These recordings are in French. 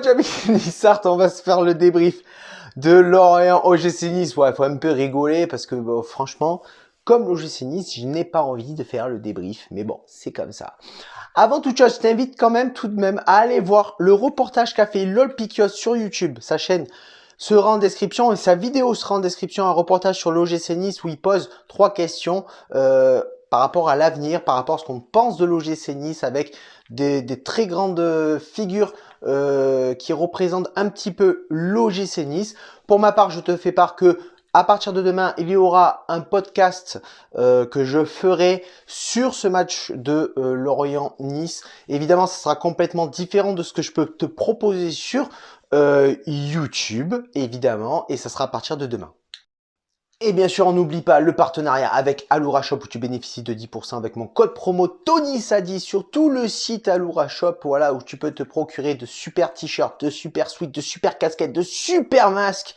Jamie Nissart, on va se faire le débrief de Lorient OGC Nice. Ouais, faut un peu rigoler parce que bon, franchement, comme l'OGC Nice, je n'ai pas envie de faire le débrief. Mais bon, c'est comme ça. Avant toute chose, je t'invite quand même tout de même à aller voir le reportage qu'a fait LOL Piquios sur YouTube. Sa chaîne sera en description et sa vidéo sera en description. Un reportage sur l'OGC Nice où il pose 3 questions par rapport à l'avenir, par rapport à ce qu'on pense de l'OGC Nice avec des très grandes figures qui représentent un petit peu l'OGC Nice. Pour ma part, je te fais part que à partir de demain, il y aura un podcast que je ferai sur ce match de Lorient-Nice. Évidemment, ça sera complètement différent de ce que je peux te proposer sur YouTube, évidemment, et ça sera à partir de demain. Et bien sûr, on n'oublie pas le partenariat avec Alura Shop où tu bénéficies de 10% avec mon code promo TonySadi sur tout le site Alura Shop, voilà, où tu peux te procurer de super t-shirts, de super sweats, de super casquettes, de super masques.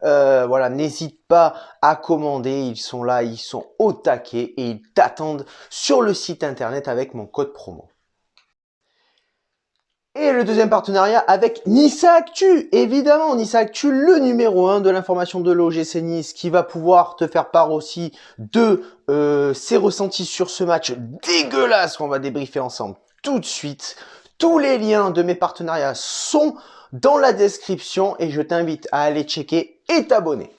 Voilà, n'hésite pas à commander, ils sont là, ils sont au taquet et ils t'attendent sur le site internet avec mon code promo. Et le deuxième partenariat avec Nissa Actu, évidemment, Nissa Actu, le numéro 1 de l'information de l'OGC Nice, qui va pouvoir te faire part aussi de ses ressentis sur ce match dégueulasse qu'on va débriefer ensemble tout de suite. Tous les liens de mes partenariats sont dans la description et je t'invite à aller checker et t'abonner.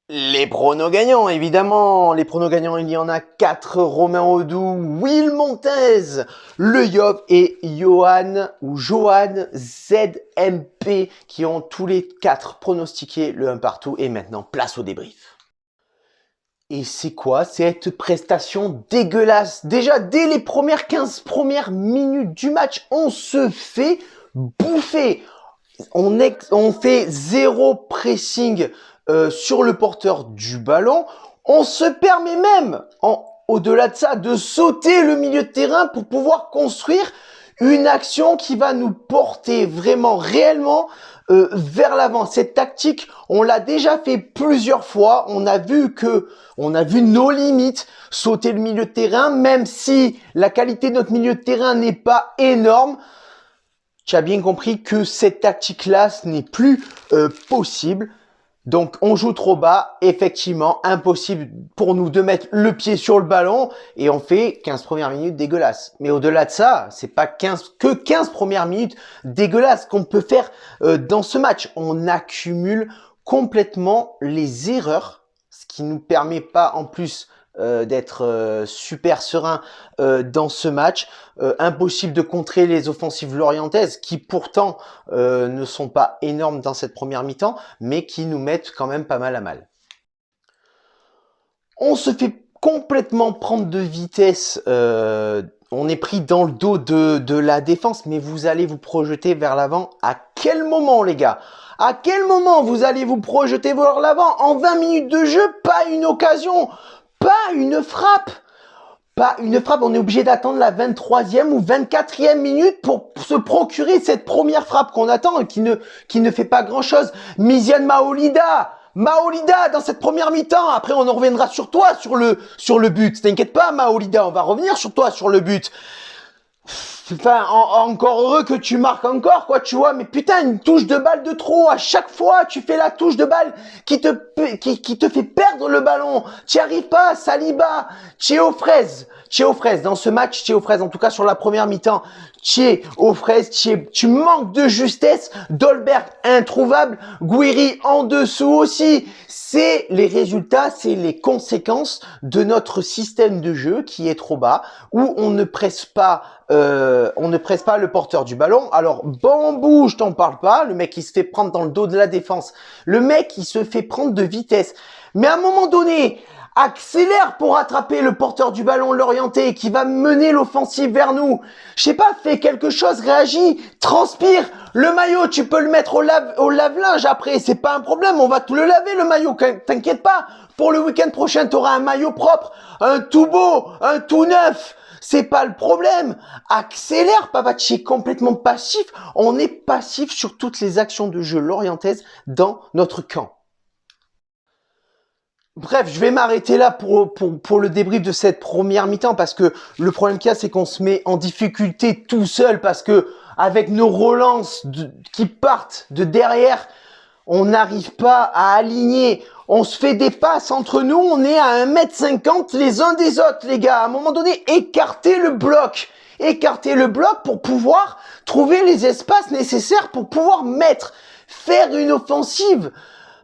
Les pronos gagnants, évidemment. Les pronos gagnants, il y en a 4. Romain Audou, Will Montez, Le Yop et Johan ZMP qui ont tous les 4 pronostiqué le 1 partout. Et maintenant, place au débrief. Et c'est quoi cette prestation dégueulasse? Déjà, dès les 15 premières minutes du match, on se fait bouffer. On fait 0 pressing sur le porteur du ballon. On se permet même, au-delà de ça, de sauter le milieu de terrain pour pouvoir construire une action qui va nous porter vraiment, réellement vers l'avant. Cette tactique, on l'a déjà fait plusieurs fois. On a vu nos limites, sauter le milieu de terrain, même si la qualité de notre milieu de terrain n'est pas énorme. Tu as bien compris que cette tactique-là, ce n'est plus possible. Donc, on joue trop bas. Effectivement, impossible pour nous de mettre le pied sur le ballon. Et on fait 15 premières minutes dégueulasses. Mais au-delà de ça, c'est pas que 15 premières minutes dégueulasses qu'on peut faire dans ce match. On accumule complètement les erreurs, ce qui nous permet pas en plus d'être super serein dans ce match. Impossible de contrer les offensives lorientaises qui pourtant ne sont pas énormes dans cette première mi-temps, mais qui nous mettent quand même pas mal à mal. On se fait complètement prendre de vitesse. On est pris dans le dos de la défense, mais vous allez vous projeter vers l'avant. À quel moment, les gars? À quel moment vous allez vous projeter vers l'avant? En 20 minutes de jeu, pas une occasion, pas une frappe. Pas une frappe, on est obligé d'attendre la 23e ou 24e minute pour se procurer cette première frappe qu'on attend et qui ne fait pas grand-chose. Miziane Maolida dans cette première mi-temps. Après, on en reviendra sur toi sur le but. T'inquiète pas, Maolida, on va revenir sur toi sur le but. Enfin, encore heureux que tu marques encore, quoi, tu vois. Mais putain, une touche de balle de trop. À chaque fois, tu fais la touche de balle qui te fait perdre le ballon. Tu n'y arrives pas, Saliba. Tu es aux fraises. Dans ce match, tu es aux fraises. En tout cas, sur la première mi-temps, tu es aux fraises. Tu manques de justesse. Dolberg, introuvable. Guiri, en dessous aussi. C'est les résultats, c'est les conséquences de notre système de jeu qui est trop bas, où on ne presse pas le porteur du ballon. Alors, Bambou, je t'en parle pas. Le mec, il se fait prendre dans le dos de la défense. Le mec, il se fait prendre de vitesse. Mais à un moment donné, accélère pour attraper le porteur du ballon, l'orienter, qui va mener l'offensive vers nous. Je sais pas, fais quelque chose, réagis, transpire. Le maillot, tu peux le mettre au lave-linge après, c'est pas un problème, on va tout le laver le maillot, t'inquiète pas. Pour le week-end prochain, tu auras un maillot propre, un tout beau, un tout neuf. C'est pas le problème. Accélère, papa, tu es complètement passif. On est passif sur toutes les actions de jeu lorientaises dans notre camp. Bref, je vais m'arrêter là pour le débrief de cette première mi-temps parce que le problème qu'il y a, c'est qu'on se met en difficulté tout seul parce que avec nos relances qui partent de derrière, on n'arrive pas à aligner. On se fait des passes entre nous, on est à 1,50 m les uns des autres, les gars. À un moment donné, écartez le bloc. Écartez le bloc pour pouvoir trouver les espaces nécessaires pour pouvoir faire une offensive.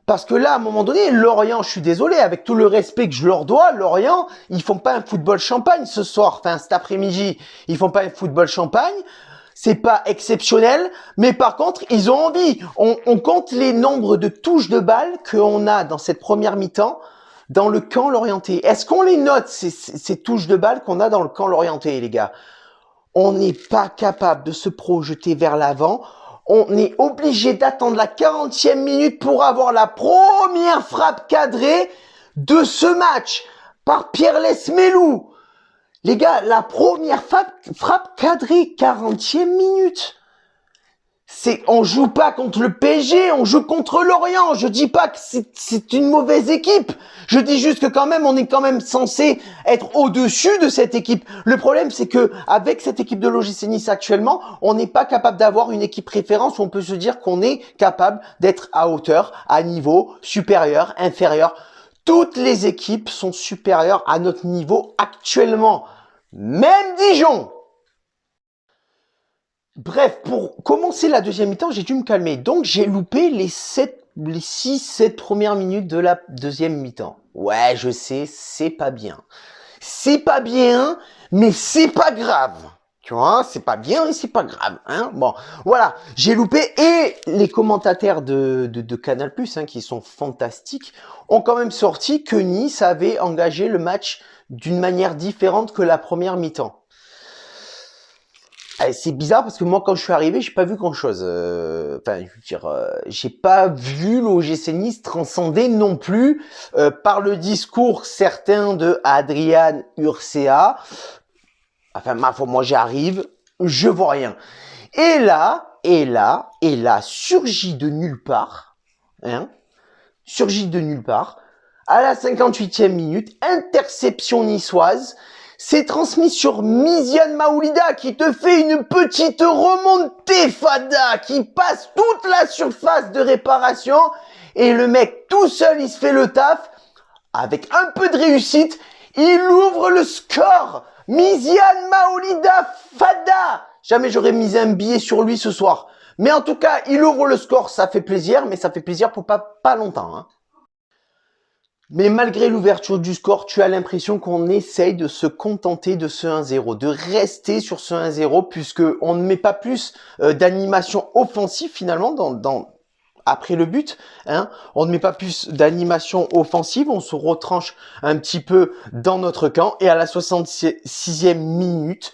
Parce que là, à un moment donné, Lorient, je suis désolé, avec tout le respect que je leur dois, Lorient, ils font pas un football champagne ce soir, enfin cet après-midi, ils font pas un football champagne. C'est pas exceptionnel, mais par contre, ils ont envie. On compte les nombres de touches de balles qu'on a dans cette première mi-temps dans le camp Lorientais. Est-ce qu'on les note, ces touches de balles qu'on a dans le camp Lorientais, les gars? On n'est pas capable de se projeter vers l'avant. On est obligé d'attendre la 40e minute pour avoir la première frappe cadrée de ce match par Pierre Lesmelou. Les gars, la première frappe cadrée, 40e minute. On joue pas contre le PSG, on joue contre Lorient. Je dis pas que c'est une mauvaise équipe. Je dis juste que quand même, on est quand même censé être au-dessus de cette équipe. Le problème, c'est que avec cette équipe de l'OGC Nice actuellement, on n'est pas capable d'avoir une équipe référence où on peut se dire qu'on est capable d'être à hauteur, à niveau supérieur, inférieur. Toutes les équipes sont supérieures à notre niveau actuellement. Même Dijon. Bref, pour commencer la deuxième mi-temps, j'ai dû me calmer. Donc, j'ai loupé les 6-7 premières minutes de la deuxième mi-temps. Ouais, je sais, c'est pas bien. C'est pas bien, mais c'est pas grave. Tu vois, c'est pas bien et c'est pas grave. Hein, bon, voilà, j'ai loupé. Et les commentateurs de Canal+, hein, qui sont fantastiques, ont quand même sorti que Nice avait engagé le match d'une manière différente que la première mi-temps. C'est bizarre parce que moi, quand je suis arrivé, j'ai pas vu grand-chose. Enfin, je veux dire, j'ai pas vu l'OGC Nice transcender non plus par le discours certain de Adrian Urcea. Enfin, ma foi, moi, j'arrive, je vois rien. Et là, surgit de nulle part, hein, surgit de nulle part, à la 58e minute, interception niçoise. C'est transmis sur Miziane Maoulida qui te fait une petite remontée fada qui passe toute la surface de réparation et le mec tout seul il se fait le taf avec un peu de réussite, il ouvre le score. Miziane Maoulida fada. Jamais j'aurais mis un billet sur lui ce soir. Mais en tout cas, il ouvre le score, ça fait plaisir, mais ça fait plaisir pour pas longtemps, hein. Mais malgré l'ouverture du score, tu as l'impression qu'on essaye de se contenter de ce 1-0, de rester sur ce 1-0, puisque on ne met pas plus d'animation offensive finalement après le but. Hein. On ne met pas plus d'animation offensive, on se retranche un petit peu dans notre camp. Et à la 66e minute,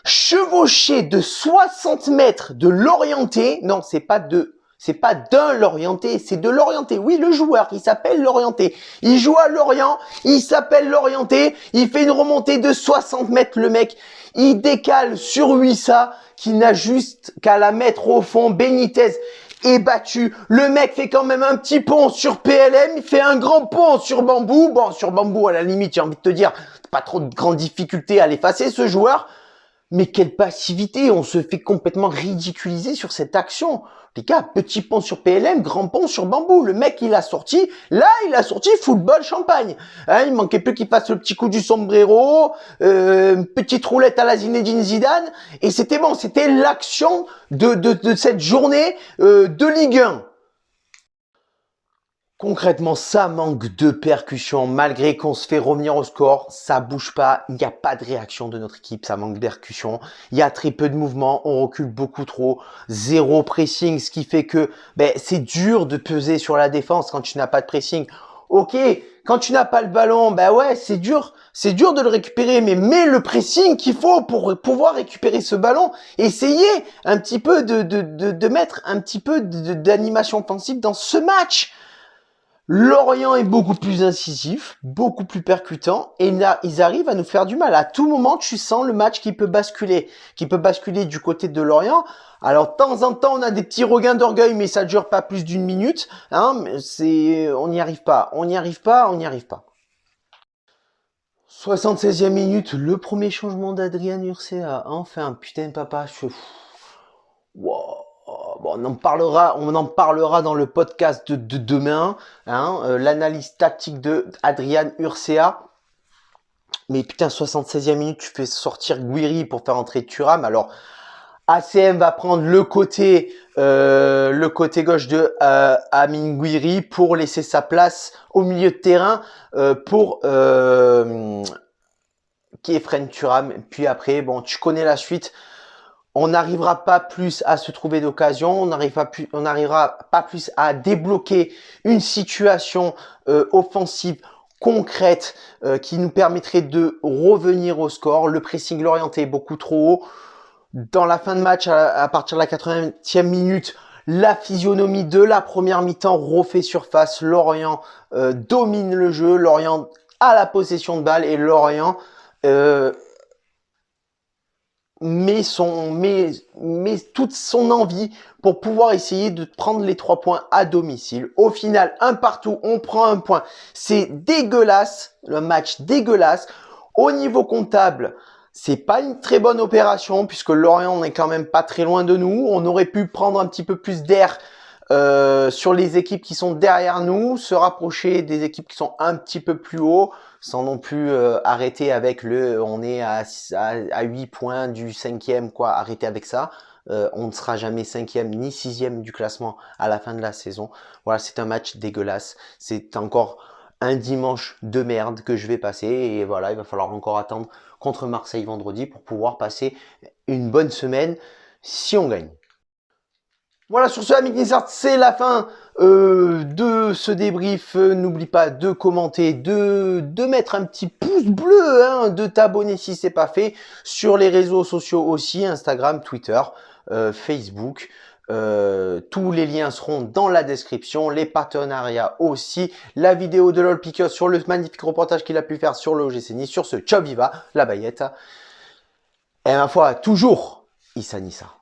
chevauché de 60 mètres de Lorientais, non, c'est pas d'un Lorientais, c'est de Lorientais. Oui, le joueur, il s'appelle Lorientais. Il joue à Lorient, il s'appelle Lorientais, il fait une remontée de 60 mètres, le mec. Il décale sur Wissa, qui n'a juste qu'à la mettre au fond. Benitez est battu. Le mec fait quand même un petit pont sur PLM, il fait un grand pont sur Bambou. Bon, sur Bambou, à la limite, j'ai envie de te dire, pas trop de grande difficulté à l'effacer, ce joueur. Mais quelle passivité, on se fait complètement ridiculiser sur cette action. Les gars, petit pont sur PLM, grand pont sur Bambou. Le mec, il a sorti football champagne. Hein, il manquait plus qu'il fasse le petit coup du sombrero, petite roulette à la Zinedine Zidane. Et c'était bon, c'était l'action de cette journée de Ligue 1. Concrètement, ça manque de percussion. Malgré qu'on se fait revenir au score, ça bouge pas. Il n'y a pas de réaction de notre équipe. Ça manque de percussion. Il y a très peu de mouvement. On recule beaucoup trop. Zéro pressing, ce qui fait que c'est dur de peser sur la défense quand tu n'as pas de pressing. Ok, quand tu n'as pas le ballon, ouais, c'est dur. C'est dur de le récupérer, mais mets le pressing qu'il faut pour pouvoir récupérer ce ballon. Essayez un petit peu de mettre un petit peu d'animation offensive dans ce match. Lorient est beaucoup plus incisif, beaucoup plus percutant, et là, ils arrivent à nous faire du mal. À tout moment, tu sens le match qui peut basculer du côté de Lorient. Alors, de temps en temps, on a des petits regains d'orgueil, mais ça dure pas plus d'une minute. Hein, on n'y arrive pas. 76e minute, le premier changement d'Adrian Urcea. Enfin, putain, papa, bon, on en parlera dans le podcast de demain, hein, l'analyse tactique de Adrian Urcea. Mais putain, 76e minute, tu fais sortir Guiri pour faire entrer Thuram. Alors, ACM va prendre le côté gauche de Amine Gouiri pour laisser sa place au milieu de terrain pour Khéphren Thuram. Puis après, bon, tu connais la suite. On n'arrivera pas plus à se trouver d'occasion, on n'arrivera pas plus à débloquer une situation offensive concrète qui nous permettrait de revenir au score. Le pressing l'orienté est beaucoup trop haut. Dans la fin de match, à partir de la 80e minute, la physionomie de la première mi-temps refait surface. Lorient domine le jeu, Lorient a la possession de balle et Lorient met toute son envie pour pouvoir essayer de prendre les 3 points à domicile. Au final, un partout, on prend un point. C'est dégueulasse, le match dégueulasse. Au niveau comptable, c'est pas une très bonne opération puisque Lorient n'est quand même pas très loin de nous. On aurait pu prendre un petit peu plus d'air sur les équipes qui sont derrière nous, se rapprocher des équipes qui sont un petit peu plus haut, sans non plus arrêter avec on est à 8 points du 5e, quoi, arrêter avec ça. On ne sera jamais 5e ni 6e du classement à la fin de la saison. Voilà, c'est un match dégueulasse. C'est encore un dimanche de merde que je vais passer et voilà, il va falloir encore attendre contre Marseille vendredi pour pouvoir passer une bonne semaine si on gagne. Voilà, sur ce, amis Blizzard, c'est la fin de ce débrief. N'oublie pas de commenter, de mettre un petit pouce bleu, hein, de t'abonner si c'est pas fait. Sur les réseaux sociaux aussi, Instagram, Twitter, Facebook. Tous les liens seront dans la description, les partenariats aussi, la vidéo de LOL Pickers sur le magnifique reportage qu'il a pu faire sur le OGC Nice, sur ce ciao viva, la baillette. Et ma foi, toujours, Issa Nissa.